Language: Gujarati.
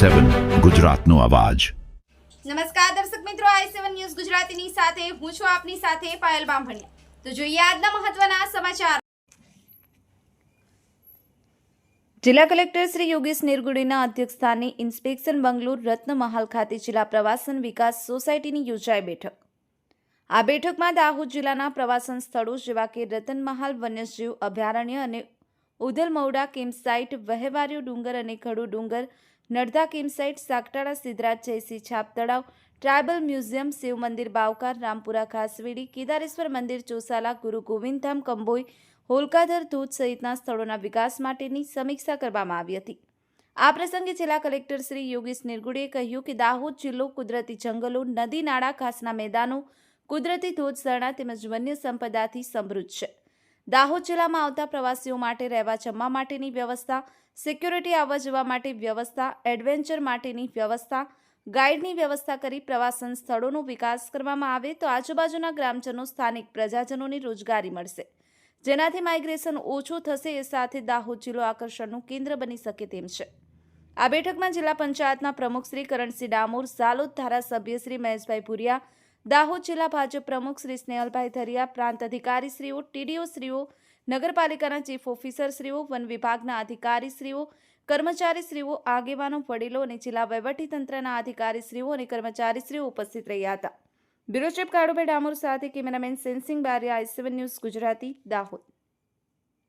i7 ગુજરાતનો અવાજ। નમસ્કાર દર્શક મિત્રો, i7 ન્યૂઝ ગુજરાતીની સાથે હું છું આપની સાથે પાયલ બામભણિયા। તો જોઈએ આજના મહત્વના સમાચાર। જિલ્લા કલેક્ટર શ્રી યોગેશ નિરગુડેના અધ્યક્ષસ્થાને ઇન્સ્પેક્શન બંગલોર રત્નમહાલ ખાતે જિલ્લા પ્રવાસન વિકાસ સોસાયટીની યોજાઈ બેઠક। આ બેઠકમાં દાહોદ જિલ્લાના પ્રવાસન સ્થળો જેવા કે રતનમહાલ વન્યજીવ અભયારણ્ય અને ઉધલમૌડા કેમ્પસાઇટ, વહેવારીયો ડુંગર અને ખડુ ડુંગર, નડધા કેમ્પસાઇટ, સાગટાળા સિદ્ધરાજ જયસિંહ છાપ તળાવ, ટ્રાયબલ મ્યુઝિયમ, શિવ મંદિર બાવકાર, રામપુરા ખાસવેડી, કેદારેશ્વર મંદિર ચોસાલા, ગુરુ ગોવિંદધામ કંબોઈ, હોલકાધર ધોધ સહિતના સ્થળોના વિકાસ માટેની સમીક્ષા કરવામાં આવી હતી। આ પ્રસંગે જિલ્લા કલેક્ટર શ્રી યોગેશ નિરગુડેએ કહ્યું કે દાહોદ જિલ્લો કુદરતી જંગલો, નદી નાળા, ઘાસના મેદાનો, કુદરતી ધોધ ઝરણા તેમજ વન્ય સંપદાથી સમૃદ્ધ છે। દાહોદ જિલ્લામાં આવતા પ્રવાસીઓ માટે રહેવા જમવા માટેની વ્યવસ્થા, સિક્યુરિટી આવવા જવા માટે વ્યવસ્થા, એડવેન્ચર માટેની વ્યવસ્થા, ગાઈડની વ્યવસ્થા કરી પ્રવાસન સ્થળોનો વિકાસ કરવામાં આવે તો આજુબાજુના ગ્રામજનો, સ્થાનિક પ્રજાજનોને રોજગારી મળશે, જેનાથી માઇગ્રેશન ઓછું થશે। એ સાથે દાહોદ જિલ્લો આકર્ષણનું કેન્દ્ર બની શકે તેમ છે। આ બેઠકમાં જિલ્લા પંચાયતના પ્રમુખ શ્રી કરણસિંહ ડામોર, ઝાલોદ ધારાસભ્ય શ્રી મહેશભાઈ ભુરિયા, દાહોદ જિલ્લા ભાજપ પ્રમુખ શ્રી સ્નેહલભાઈ ધરિયા, પ્રાંત અધિકારી શ્રીઓ, ટીડીઓ શ્રીઓ, નગરપાલિકાના ચીફ ઓફિસર શ્રીઓ, વન વિભાગના અધિકારી શ્રીઓ, કર્મચારી શ્રીઓ, આગેવાનો, વડીલો અને જિલ્લા વહીવટીતંત્રના અધિકારી શ્રીઓ અને કર્મચારી શ્રીઓ ઉપસ્થિત રહ્યા હતા। બ્યુરો ચીફ કાળુભાઈ ડામોર સાથે cameraman sensing Bariya, i7 news Gujarati, Dahod.